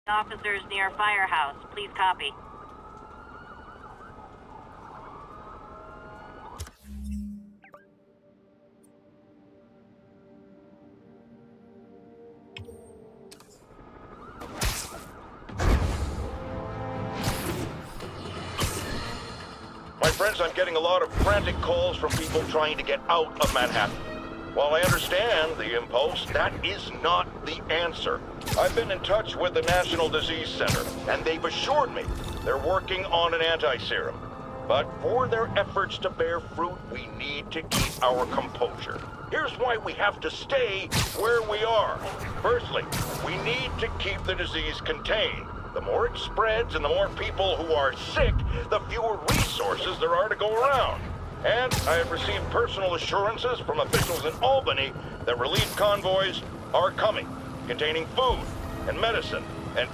Officers near Firehouse. Please copy. My friends, I'm getting a lot of frantic calls from people trying to get out of Manhattan. While I understand the impulse, that is not the answer. I've been in touch with the National Disease Center, and they've assured me they're working on an anti-serum. But for their efforts to bear fruit, we need to keep our composure. Here's why we have to stay where we are. Firstly, we need to keep the disease contained. The more it spreads and the more people who are sick, the fewer resources there are to go around. And I have received personal assurances from officials in Albany that relief convoys are coming, containing food and medicine. And,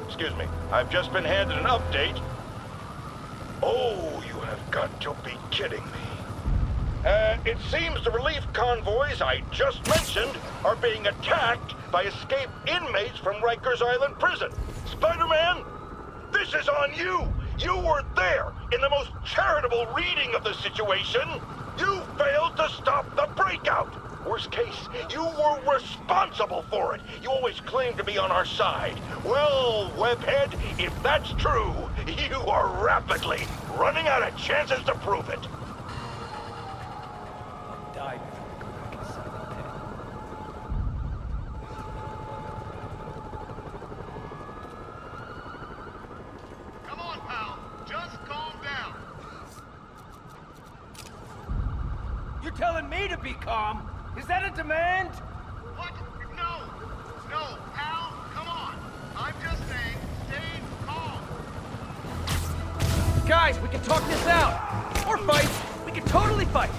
excuse me, I've just been handed an update. Oh, you have got to be kidding me. It seems the relief convoys I just mentioned are being attacked by escaped inmates from Rikers Island Prison. Spider-Man, this is on you! You were there in the most charitable reading of the situation! You failed to stop the breakout! Worst case, you were responsible for it! You always claimed to be on our side. Well, Webhead, if that's true, you are rapidly running out of chances to prove it! Died. Come on, pal. Just calm down. You're telling me to be calm? Is that a demand? What? No. No, pal. Come on. I'm just saying, stay calm. Guys, we can talk this out. Or fight. We can totally fight.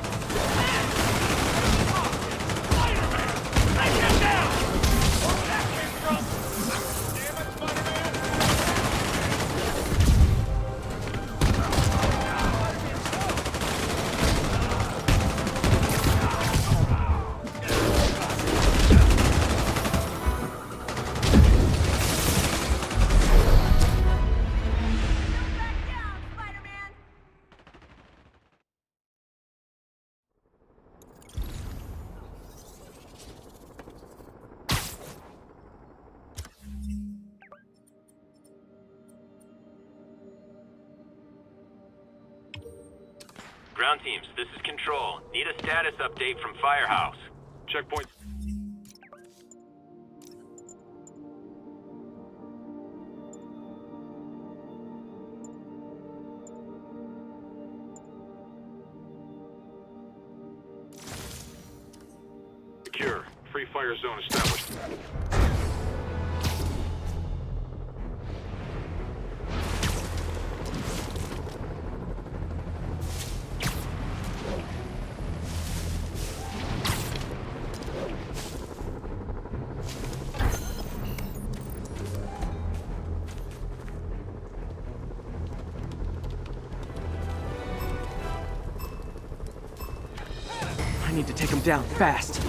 Ground teams, this is Control. Need a status update from Firehouse. Checkpoint. Secure. Free fire zone established. I need to take him down fast.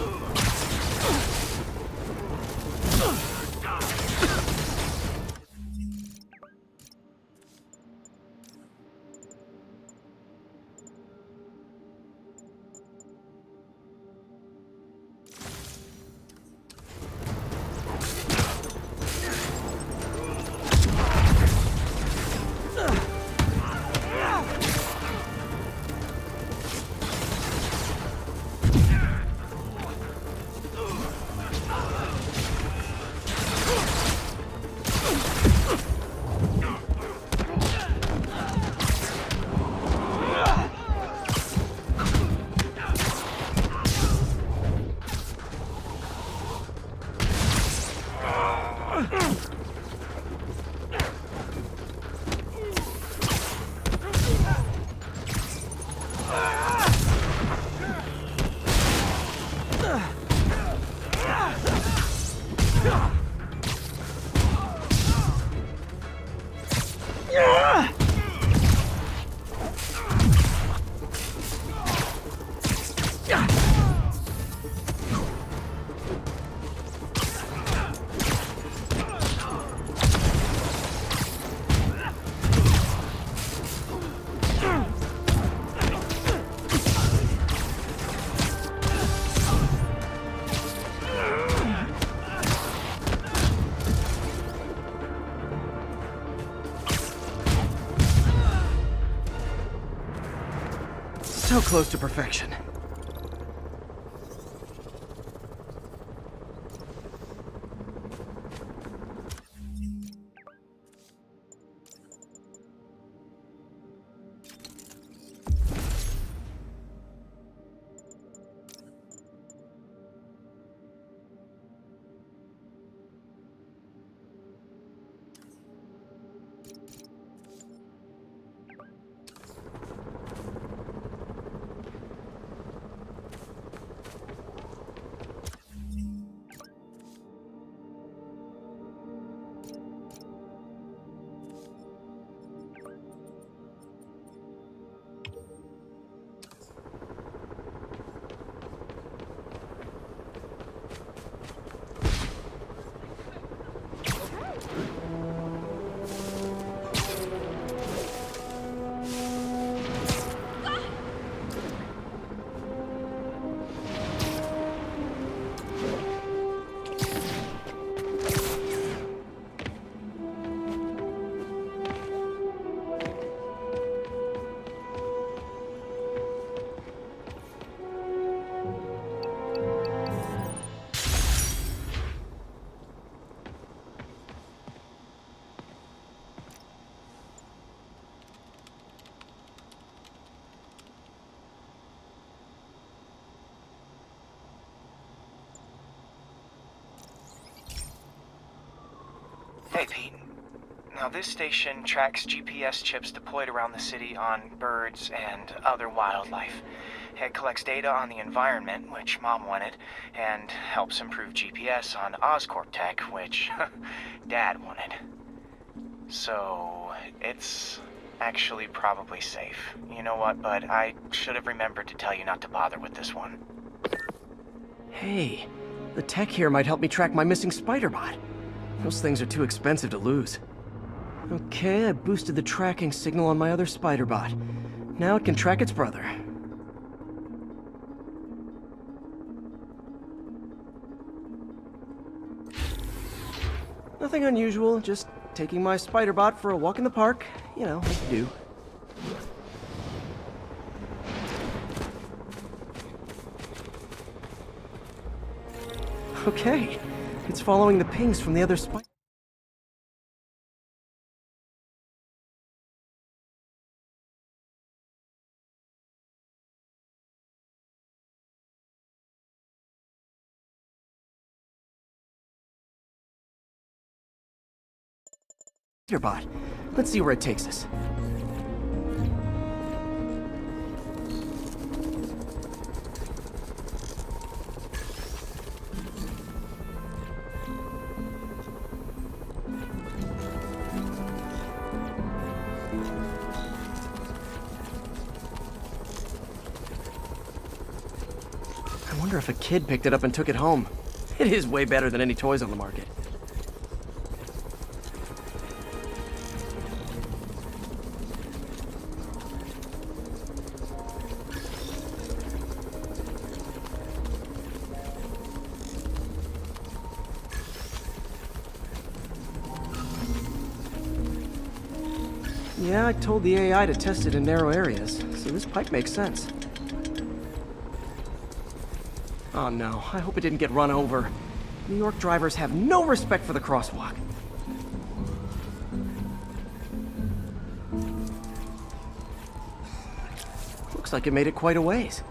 close to perfection. Hey, Pete. Now, this station tracks GPS chips deployed around the city on birds and other wildlife. It collects data on the environment, which Mom wanted, and helps improve GPS on Oscorp tech, which Dad wanted. So, it's actually probably safe. You know what, bud? I should have remembered to tell you not to bother with this one. Hey, the tech here might help me track my missing spider bot. Those things are too expensive to lose. Okay, I boosted the tracking signal on my other spider bot. Now it can track its brother. Nothing unusual, just taking my spider bot for a walk in the park. You know, like you do. Okay, it's following the pings from the other spider bot. Let's see where it takes us. I wonder if a kid picked it up and took it home. It is way better than any toys on the market. Yeah, I told the AI to test it in narrow areas, so this pipe makes sense. Oh no, I hope it didn't get run over. New York drivers have no respect for the crosswalk. Looks like it made it quite a ways.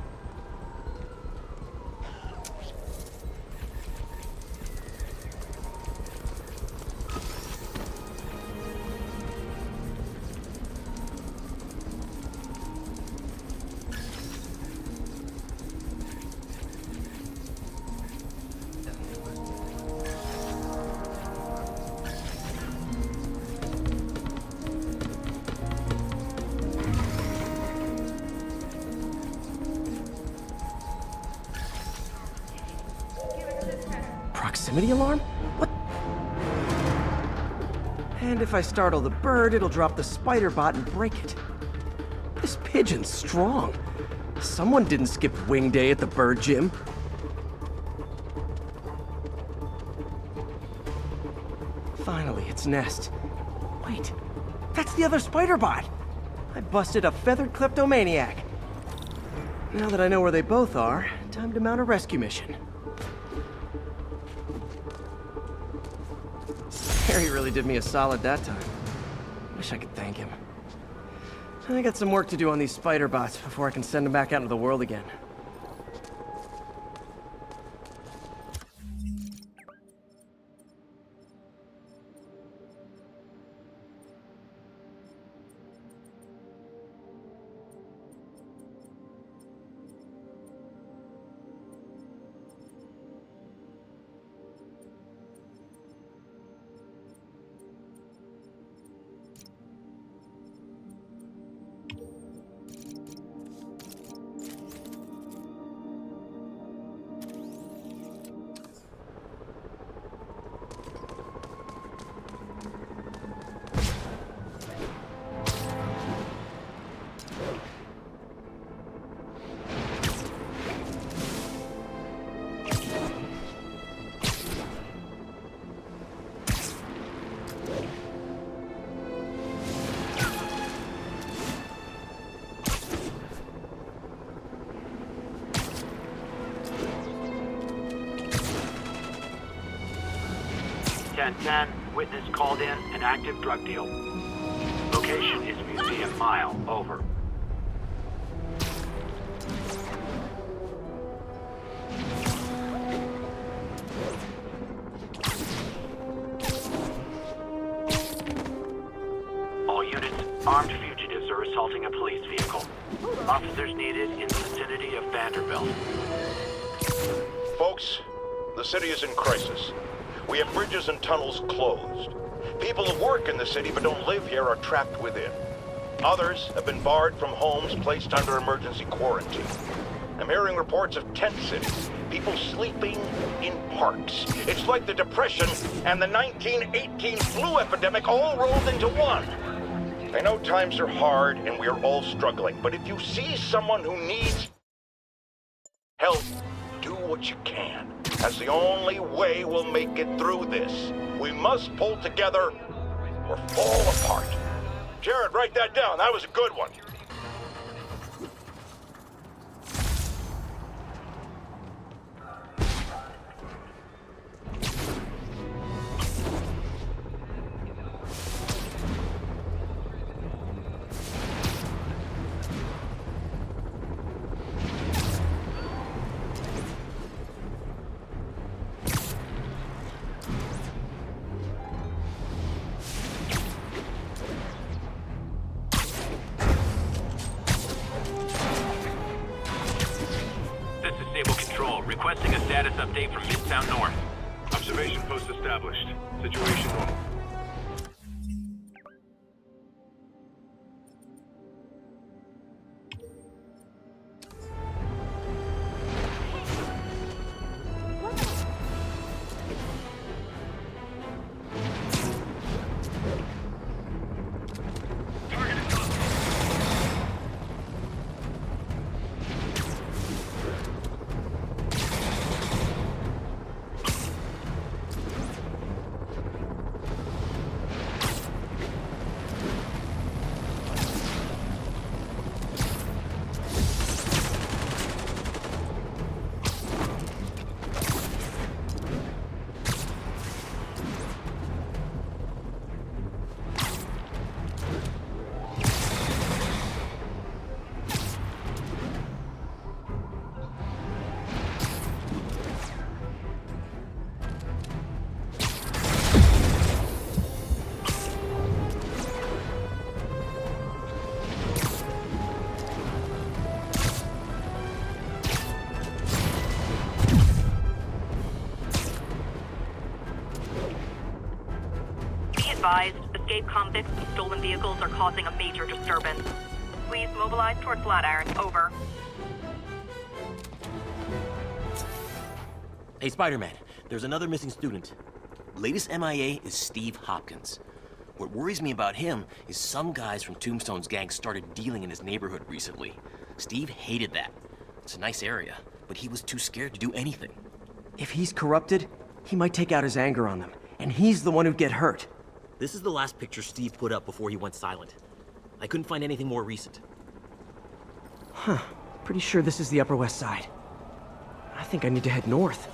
Proximity alarm? What? And if I startle the bird, it'll drop the spider bot and break it. This pigeon's strong. Someone didn't skip wing day at the bird gym. Finally, its nest. Wait, that's the other spider bot. I busted a feathered kleptomaniac. Now that I know where they both are, time to mount a rescue mission. Harry really did me a solid that time. Wish I could thank him. I got some work to do on these spider bots before I can send them back out into the world again. Witness called in an active drug deal. Location is Museum Mile. Over. All units, armed fugitives are assaulting a police vehicle. Officers needed in the vicinity of Vanderbilt. Folks, the city is in crisis. We have bridges and tunnels closed. People who work in the city but don't live here are trapped within. Others have been barred from homes placed under emergency quarantine. I'm hearing reports of tent cities, people sleeping in parks. It's like the Depression and the 1918 flu epidemic all rolled into one. I know times are hard and we are all struggling, but if you see someone who needs help, do what you can. That's the only way we'll make it through this. We must pull together or fall apart. Jared, write that down. That was a good one. Requesting a status update from Midtown North. Observation post established. Situation normal. Escape convicts and stolen vehicles are causing a major disturbance. Please mobilize toward Flatiron. Over. Hey, Spider-Man, there's another missing student. Latest MIA is Steve Hopkins. What worries me about him is some guys from Tombstone's gang started dealing in his neighborhood recently. Steve hated that. It's a nice area, but he was too scared to do anything. If he's corrupted, he might take out his anger on them, and he's the one who'd get hurt. This is the last picture Steve put up before he went silent. I couldn't find anything more recent. Huh. Pretty sure this is the Upper West Side. I think I need to head north.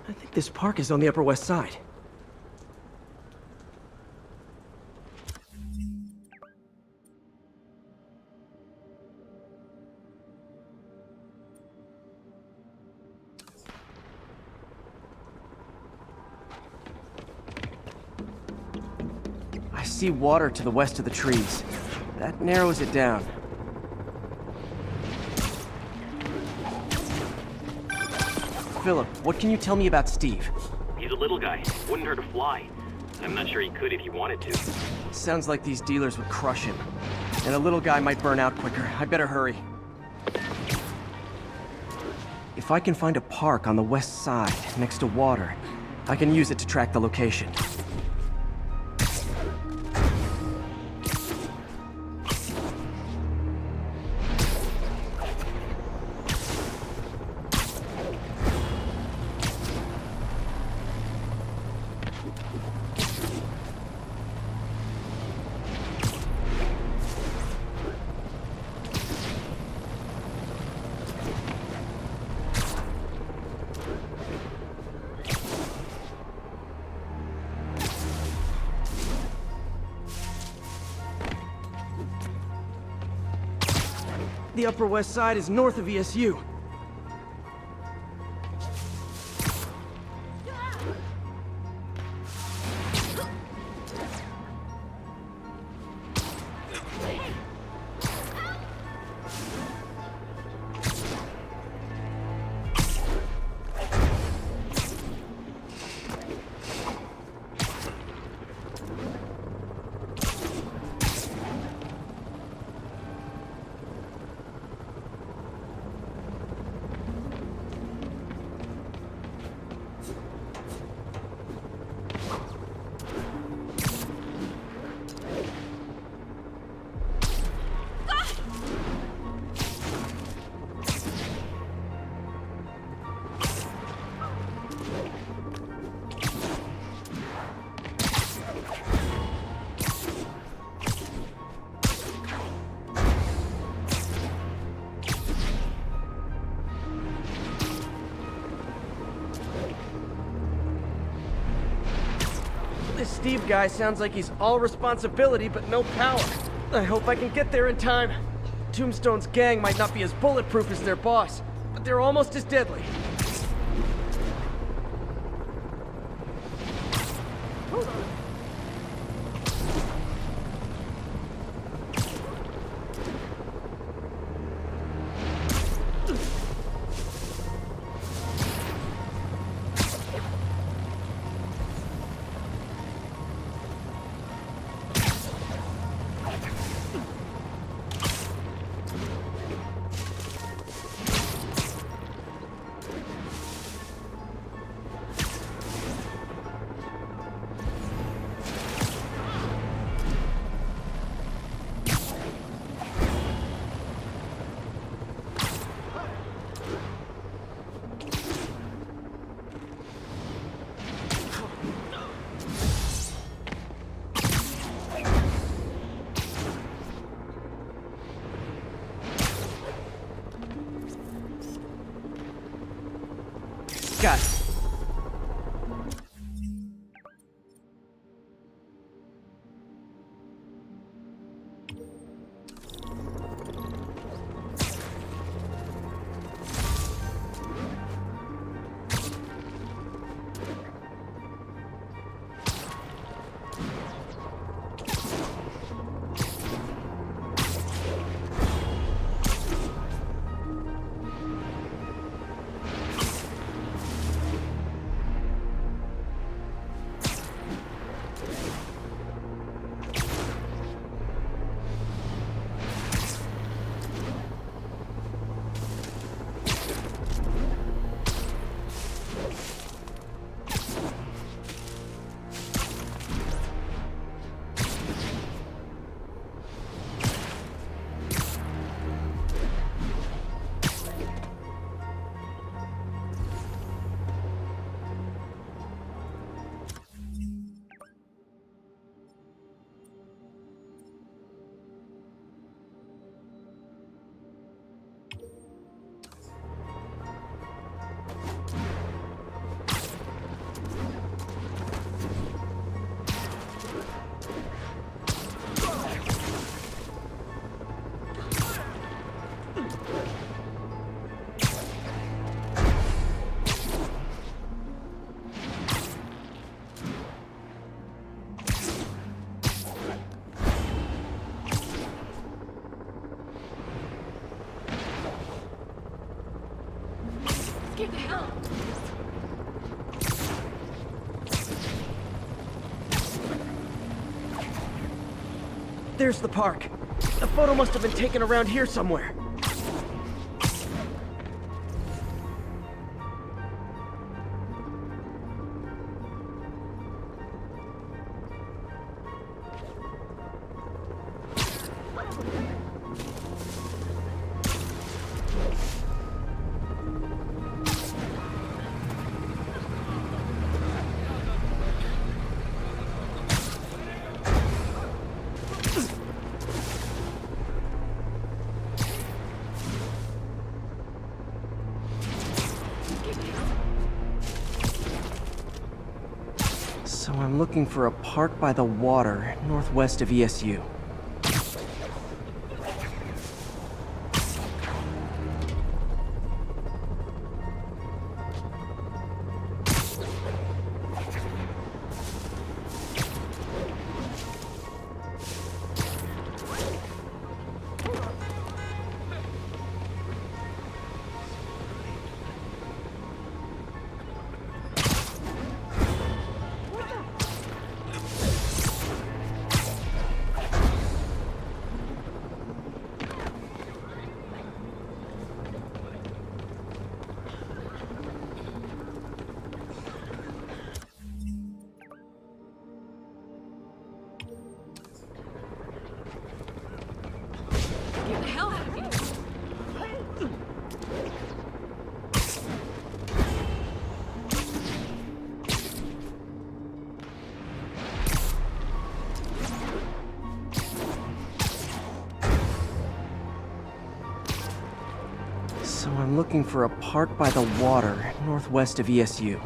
I think this park is on the Upper West Side. I see water to the west of the trees. That narrows it down. Philip, what can you tell me about Steve? He's a little guy. Wouldn't hurt to fly. I'm not sure he could if he wanted to. Sounds like these dealers would crush him. And a little guy might burn out quicker. I better hurry. If I can find a park on the west side, next to water, I can use it to track the location. The Upper West Side is north of ESU. This Steve guy sounds like he's all responsibility but no power. I hope I can get there in time. Tombstone's gang might not be as bulletproof as their boss, but they're almost as deadly. Got it. Get the hell! There's the park. The photo must have been taken around here somewhere. So I'm looking for a park by the water, northwest of ESU. Get the hell out of here! So I'm looking for a park by the water, northwest of ESU.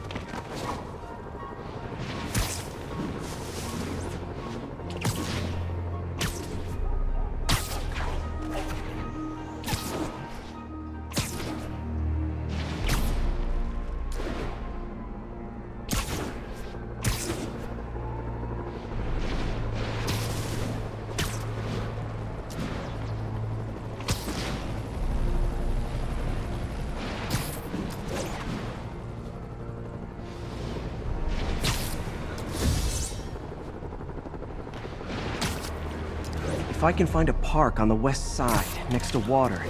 If I can find a park on the west side, next to water,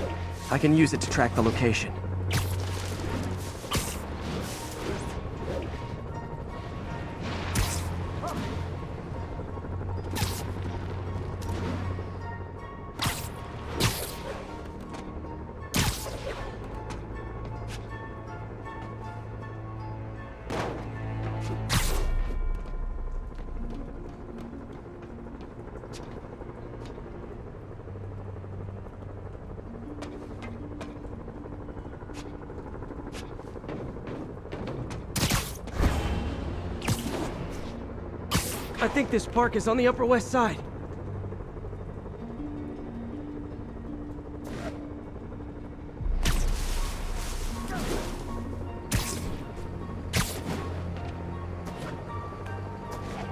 I can use it to track the location. I think this park is on the Upper West Side.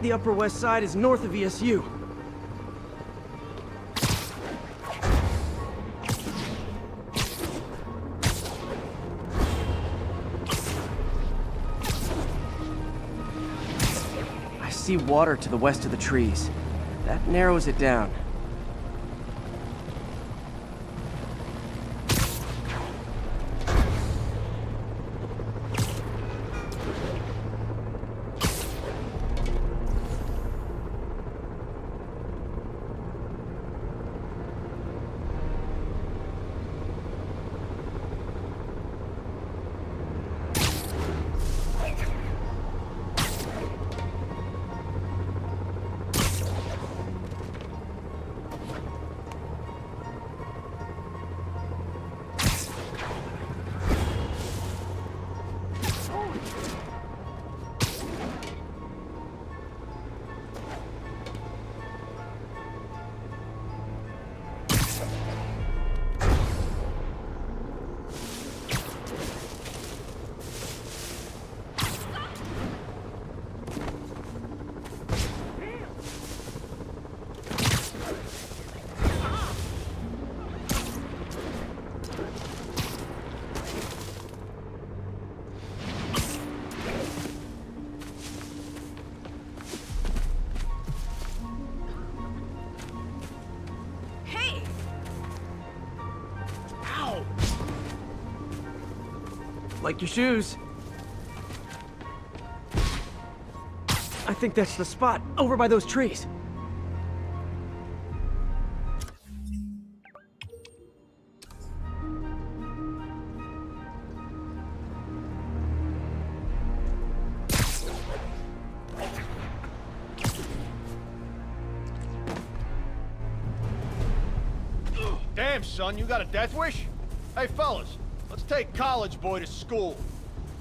The Upper West Side is north of ESU. I see water to the west of the trees. That narrows it down. Like your shoes. I think that's the spot, over by those trees. Damn, son, you got a death wish? Hey, fellas, let's take college boy to school.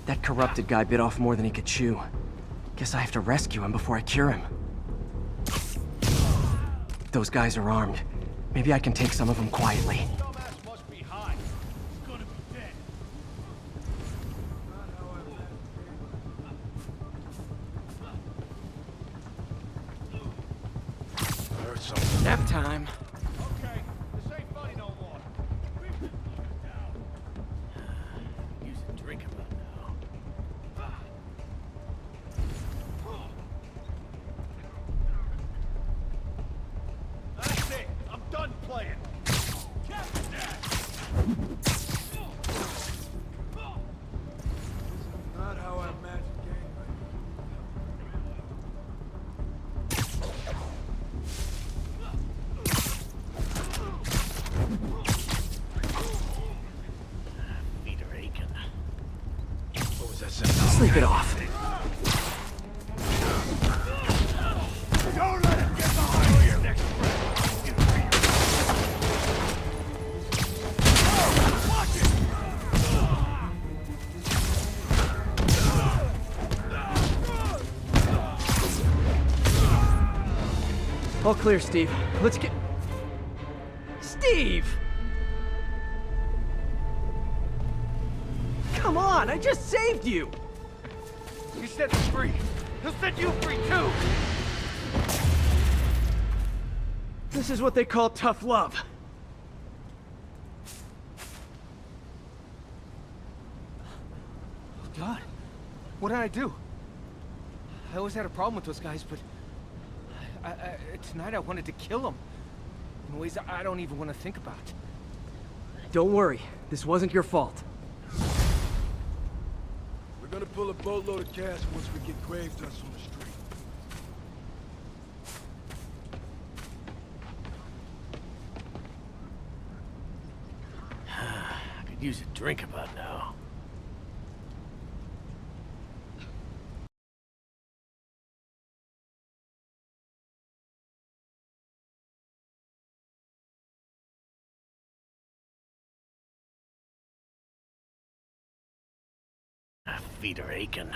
That corrupted guy bit off more than he could chew. Guess I have to rescue him before I cure him. Those guys are armed. Maybe I can take some of them quietly. Dumbass must be high. He's gonna be dead. I heard something. Nap time. Okay, this ain't funny no more. Use a drink about now. That's it. I'm done playing. Captain Dash. Not how I imagined gangbang. Feet are aching. What was that sound? Sleep it off. Don't let him get behind you. Next Watch it. All clear, Steve. Let's get... Steve! Come on, I just saved you! He set us free. He'll set you free too. This is what they call tough love. God, what did I do? I always had a problem with those guys, but tonight I wanted to kill them in ways I don't even want to think about. Don't worry, this wasn't your fault. We're gonna pull a boatload of cash once we get grave dust on the street. I could use a drink about now. My feet are aching.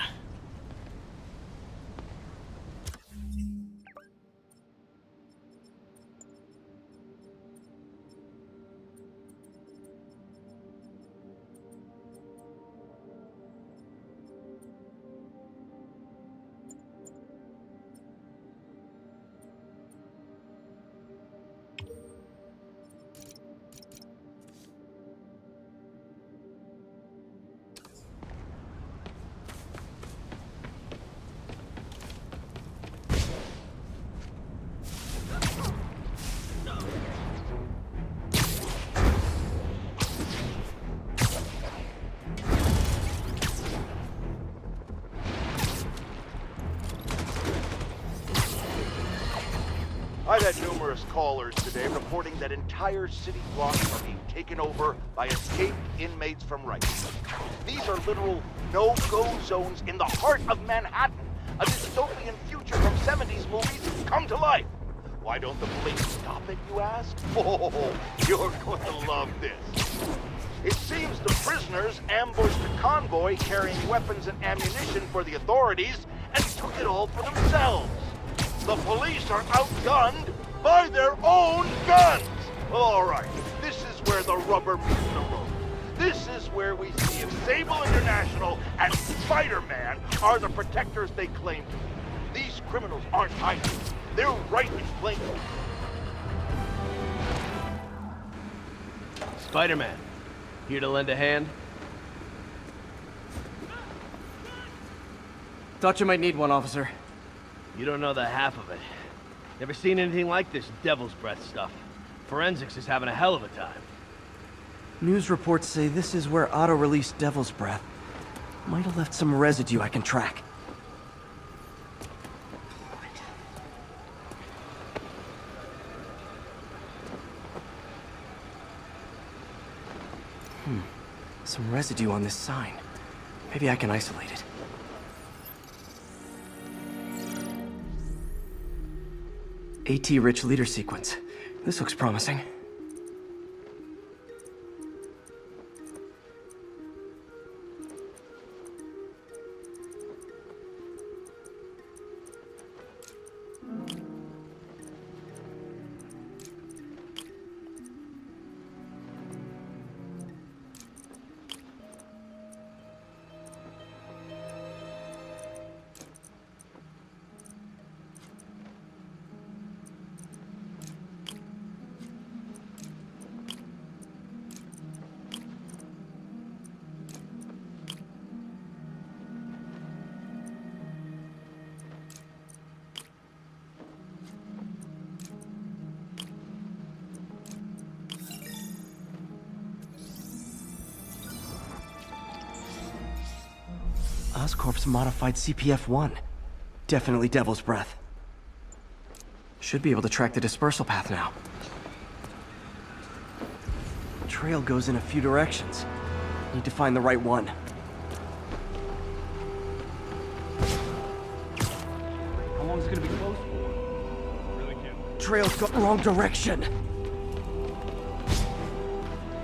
I've had numerous callers today reporting that entire city blocks are being taken over by escaped inmates from Rikers. These are literal no-go zones in the heart of Manhattan. A dystopian future from 70s movies come to life. Why don't the police stop it, you ask? Oh, you're going to love this. It seems the prisoners ambushed a convoy carrying weapons and ammunition for the authorities and took it all for themselves. The police are outgunned by their own guns! Well, all right, this is where the rubber meets the road. This is where we see if Sable International and Spider-Man are the protectors they claim to be. These criminals aren't hiding. They're right in plain sight. Spider-Man, here to lend a hand? Thought you might need one, officer. You don't know the half of it. Never seen anything like this Devil's Breath stuff. Forensics is having a hell of a time. News reports say this is where auto-released Devil's Breath Might have left some residue I can track. Some residue on this sign. Maybe I can isolate it. AT-rich leader sequence. This looks promising. Oscorp's modified CPF-1. Definitely Devil's Breath. Should be able to track the dispersal path now. Trail goes in a few directions. Need to find the right one. How long is it gonna be closed for? Really can't. Trail's got wrong direction.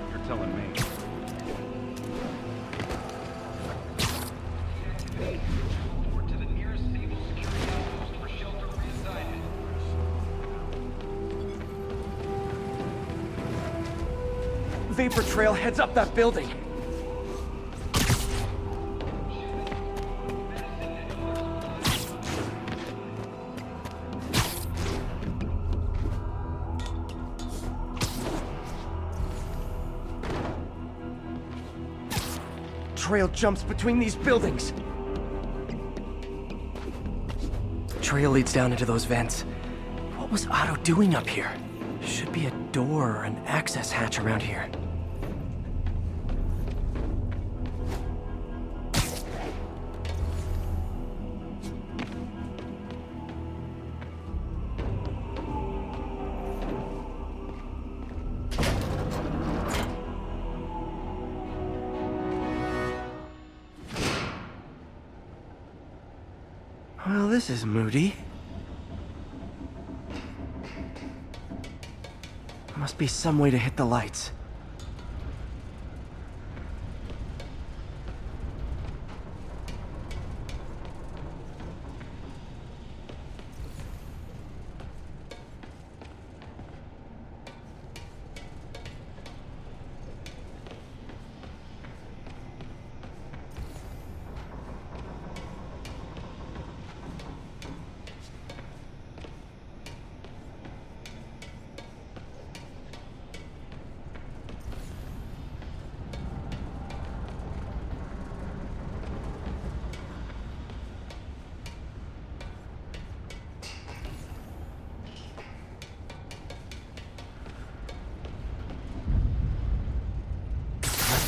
You're telling me. Vapor trail heads up that building. Trail jumps between these buildings. Trail leads down into those vents. What was Otto doing up here? Should be a door or an access hatch around here. Well, this is moody. Must be some way to hit the lights.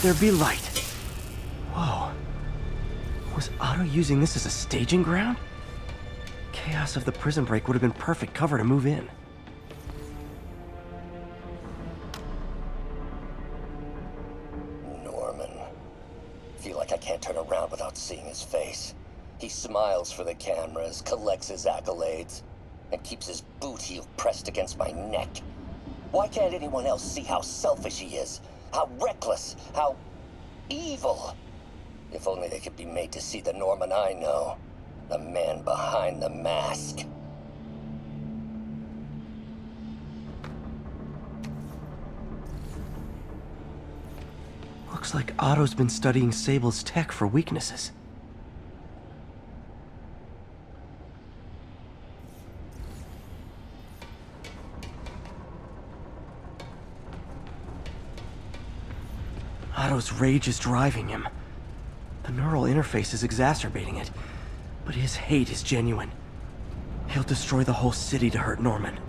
There be light. Whoa. Was Otto using this as a staging ground? Chaos of the prison break would have been perfect cover to move in. Norman. Feel like I can't turn around without seeing his face. He smiles for the cameras, collects his accolades, and keeps his boot heel pressed against my neck. Why can't anyone else see how selfish he is? How reckless, how evil. If only they could be made to see the Norman I know. The man behind the mask. Looks like Otto's been studying Sable's tech for weaknesses. Otto's rage is driving him. The neural interface is exacerbating it, but his hate is genuine. He'll destroy the whole city to hurt Norman.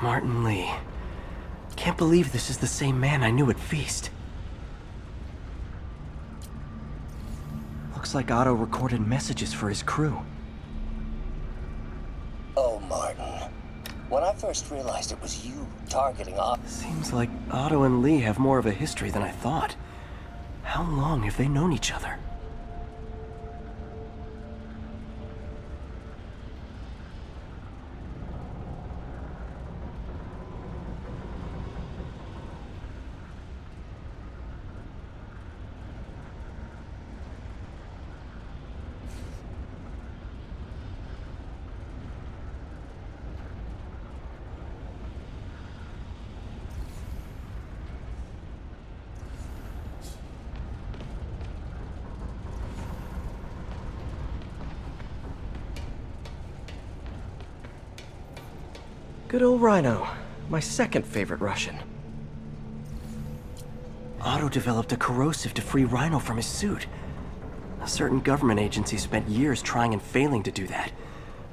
Martin Lee. Can't believe this is the same man I knew at Feast. Looks like Otto recorded messages for his crew. Oh, Martin. When I first realized it was you targeting Otto... Seems like Otto and Lee have more of a history than I thought. How long have they known each other? Good old Rhino, my second favorite Russian. Otto developed a corrosive to free Rhino from his suit. A certain government agency spent years trying and failing to do that.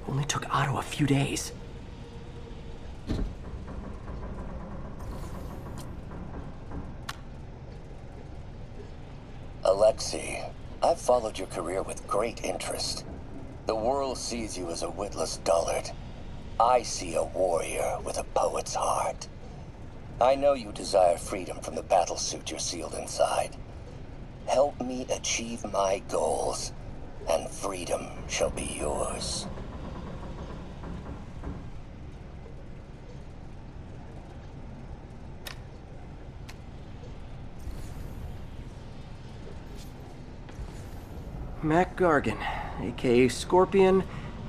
Only took Otto a few days. Alexei, I've followed your career with great interest. The world sees you as a witless dullard. I see a warrior with a poet's heart. I know you desire freedom from the battlesuit you're sealed inside. Help me achieve my goals, and freedom shall be yours. Mac Gargan, aka Scorpion,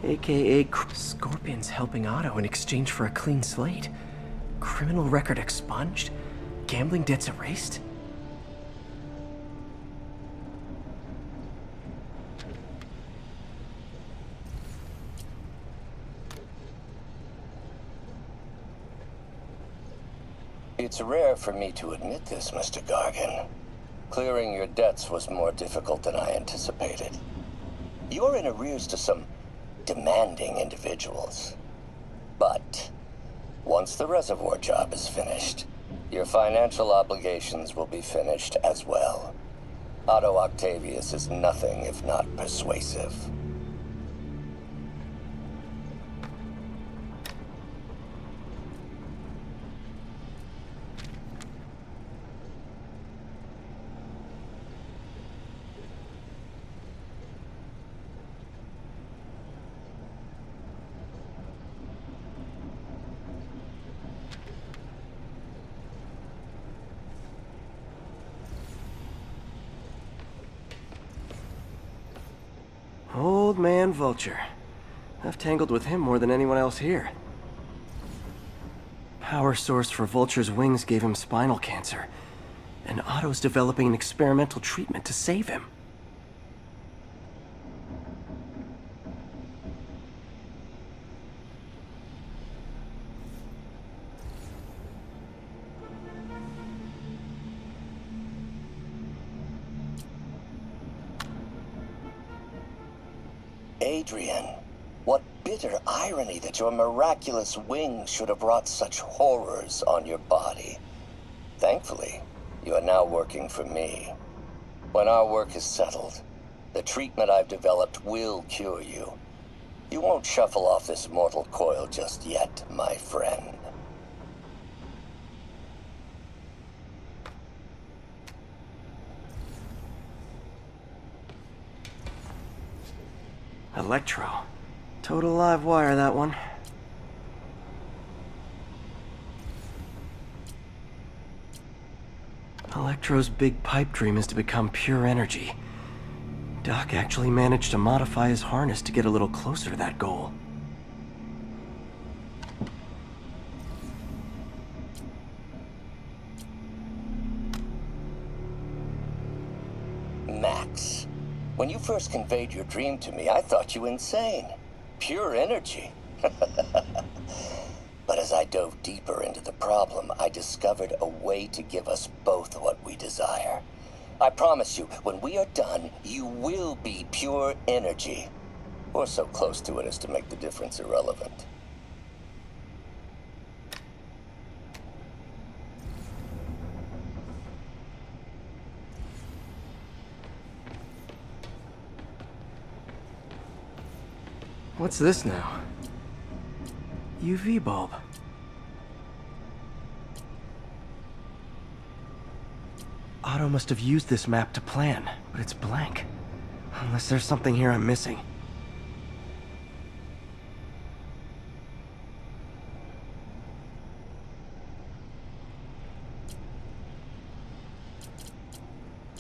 aka... Scorpion's helping Otto in exchange for a clean slate. Criminal record expunged? Gambling debts erased? It's rare for me to admit this, Mr. Gargan. Clearing your debts was more difficult than I anticipated. You're in arrears to some demanding individuals. But once the reservoir job is finished, your financial obligations will be finished as well. Otto Octavius is nothing if not persuasive. Old man Vulture. I've tangled with him more than anyone else here. Power source for Vulture's wings gave him spinal cancer, and Otto's developing an experimental treatment to save him. Adrian, what bitter irony that your miraculous wings should have brought such horrors on your body. Thankfully, you are now working for me. When our work is settled, the treatment I've developed will cure you. You won't shuffle off this mortal coil just yet, my friend. Electro. Total live wire, that one. Electro's big pipe dream is to become pure energy. Doc actually managed to modify his harness to get a little closer to that goal. Max, when you first conveyed your dream to me, I thought you insane. Pure energy. But as I dove deeper into the problem, I discovered a way to give us both what we desire. I promise you, when we are done, you will be pure energy. Or so close to it as to make the difference irrelevant. What's this now? UV bulb. Otto must have used this map to plan, but it's blank. Unless there's something here I'm missing.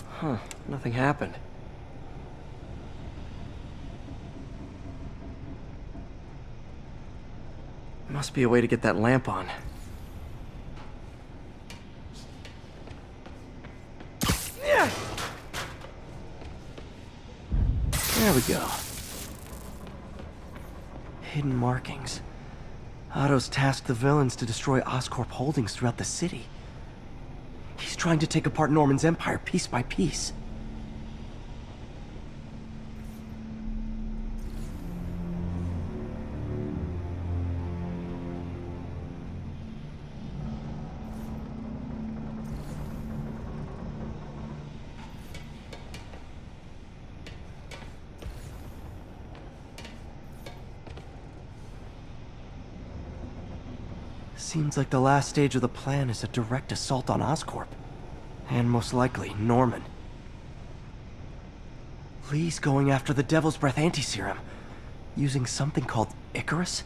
Huh, nothing happened. Must be a way to get that lamp on. There we go. Hidden markings. Otto's tasked the villains to destroy Oscorp holdings throughout the city. He's trying to take apart Norman's empire piece by piece. Seems like the last stage of the plan is a direct assault on Oscorp. And most likely, Norman. Lee's going after the Devil's Breath anti-serum, using something called Icarus?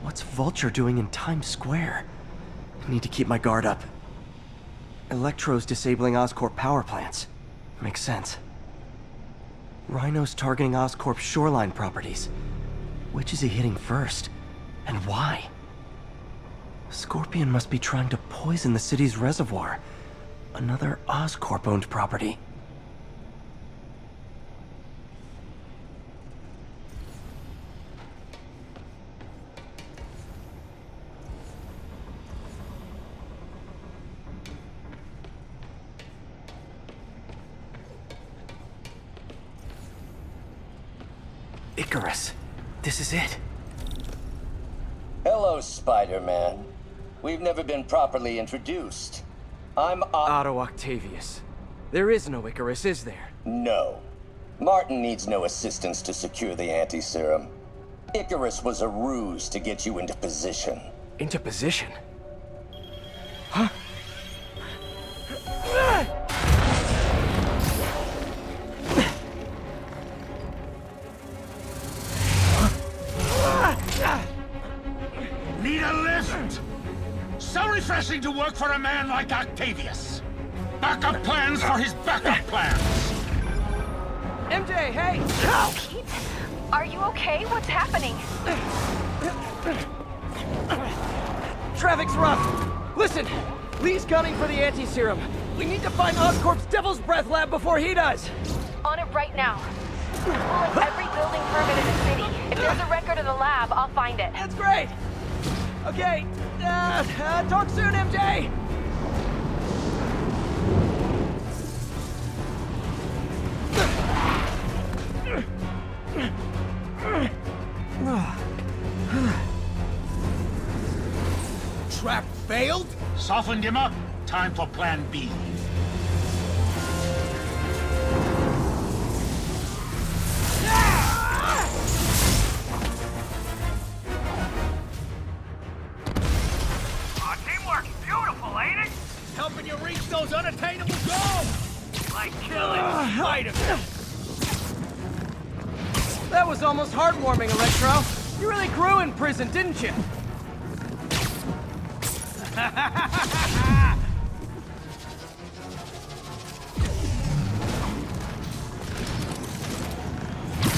What's Vulture doing in Times Square? I need to keep my guard up. Electro's disabling Oscorp power plants. Makes sense. Rhino's targeting Oscorp's shoreline properties. Which is he hitting first? And why? Scorpion must be trying to poison the city's reservoir. Another Oscorp-owned property. Icarus. This is it. Hello, Spider-Man. We've never been properly introduced. I'm Otto Octavius. There is no Icarus, is there? No. Martin needs no assistance to secure the anti-serum. Icarus was a ruse to get you into position. Into position? Huh? Need a lift? So refreshing to work for a man like Octavius. Backup plans for his backup plans. MJ, hey! Pete, are you okay? What's happening? Traffic's rough. Listen, Lee's gunning for the anti-serum. We need to find Oscorp's Devil's Breath lab before he does. On it right now. Pulling every building permit in the city. If there's a record of the lab, I'll find it. That's great. Okay, talk soon, MJ. Trap failed? Softened him up. Time for plan B. Teamwork's beautiful, ain't it? Helping you reach those unattainable goals! Like killing spiders. That was almost heartwarming, Electro. You really grew in prison, didn't you?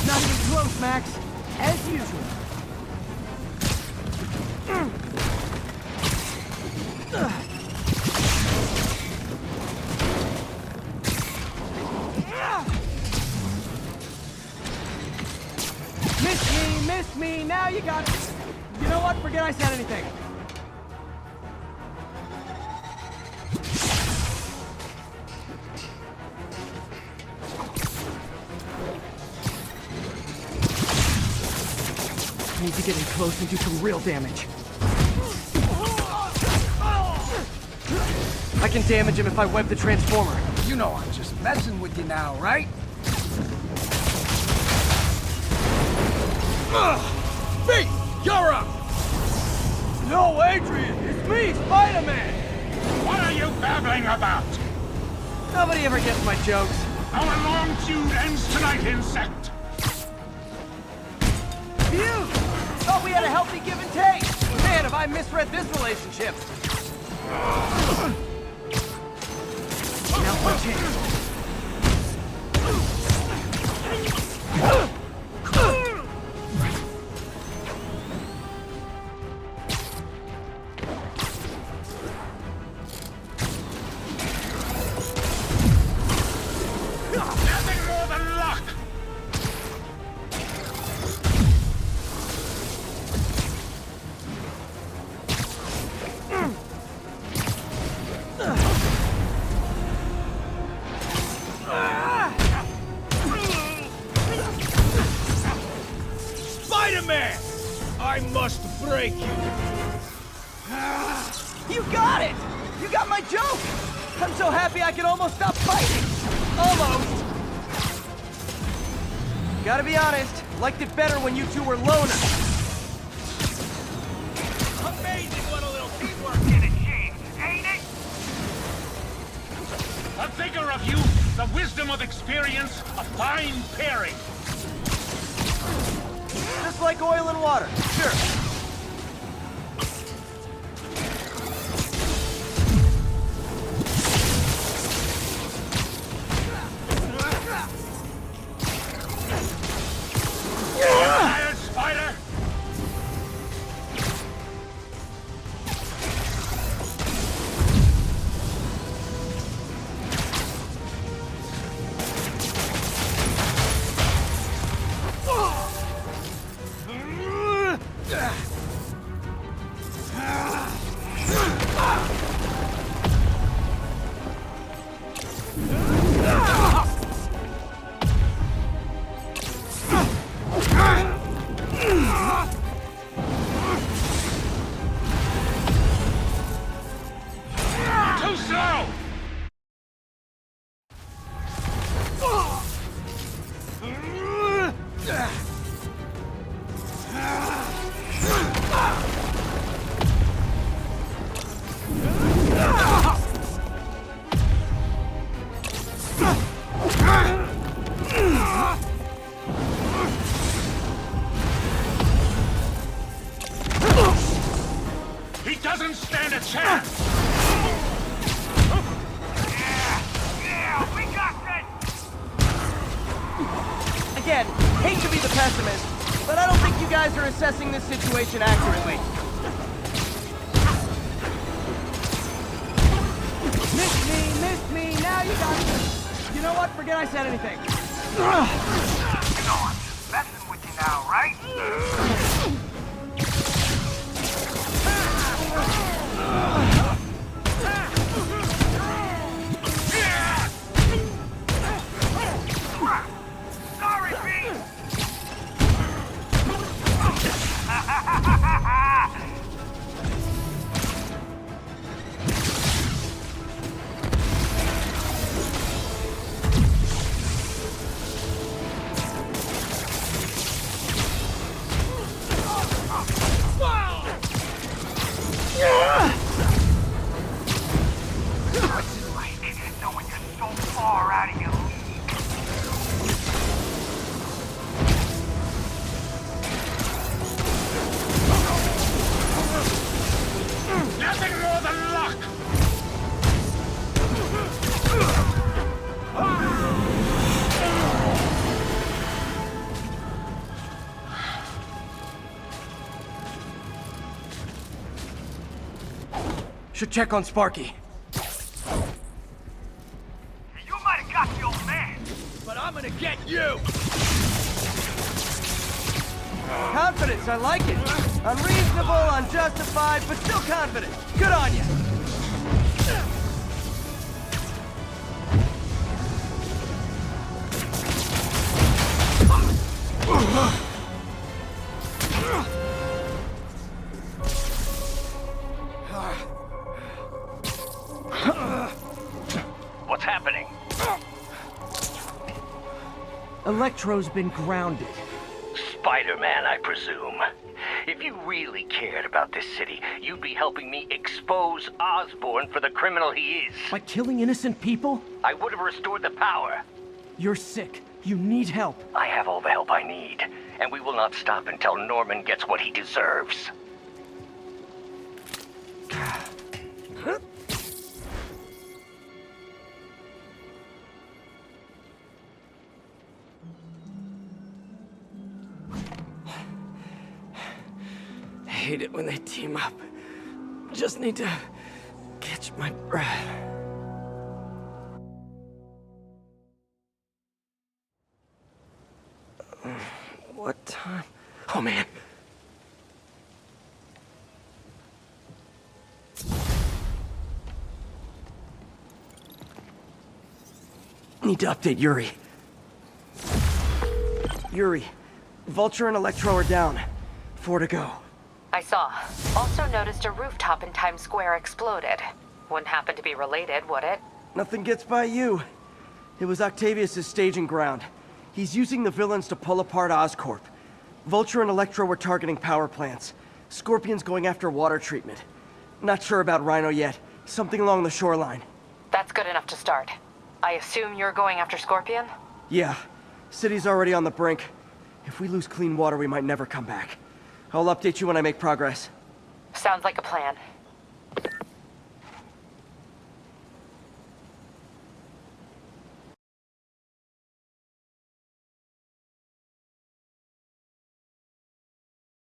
Not even close, Max. As usual. Miss me, now you got it. You know what? Forget I said anything. I need to get in close and do some real damage. I can damage him if I web the transformer. You know I'm just messing with you now, right? Pete, you're up! No, Adrian! It's me, Spider-Man! What are you babbling about? Nobody ever gets my jokes. Our long feud ends tonight, insect. Phew! Thought we had a healthy give and take. Man, have I misread this relationship. Now punch in. Nothing more than luck. Spider-Man! I must break you. You got it! You got my joke! I'm so happy I can almost stop fighting! Almost! Gotta be honest, liked it better when you two were loners. Amazing what a little teamwork Can achieve, ain't it? A vigor of youth, the wisdom of experience, a fine pairing. Just like oil and water, sure. Tired, Spider? Too slow! He doesn't stand a chance! Yeah, we got that! Again, hate to be the pessimist, but I don't think you guys are assessing this situation accurately. Missed me, now you got me. You know what? Forget I said anything. You know I'm just messing with you now, right? Sorry, Pete! What's it like knowing you're so far out of your league? Nothing more than luck! Should check on Sparky. You might have got the old man. But I'm gonna get you! Confidence, I like it. Unreasonable, unjustified, but still confident. Good on you. What's happening? Electro's been grounded. Spider-Man, I presume. If you really cared about this city, you'd be helping me expose Osborn for the criminal he is. By killing innocent people? I would have restored the power. You're sick. You need help. I have all the help I need, and we will not stop until Norman gets what he deserves. I hate it when they team up. Just need to catch my breath. What time? Oh, man. Need to update Yuri. Yuri, Vulture and Electro are down. 4 to go. I saw. Also noticed a rooftop in Times Square exploded. Wouldn't happen to be related, would it? Nothing gets by you. It was Octavius' staging ground. He's using the villains to pull apart Oscorp. Vulture and Electro were targeting power plants. Scorpion's going after water treatment. Not sure about Rhino yet. Something along the shoreline. That's good enough to start. I assume you're going after Scorpion? Yeah. City's already on the brink. If we lose clean water, we might never come back. I'll update you when I make progress. Sounds like a plan.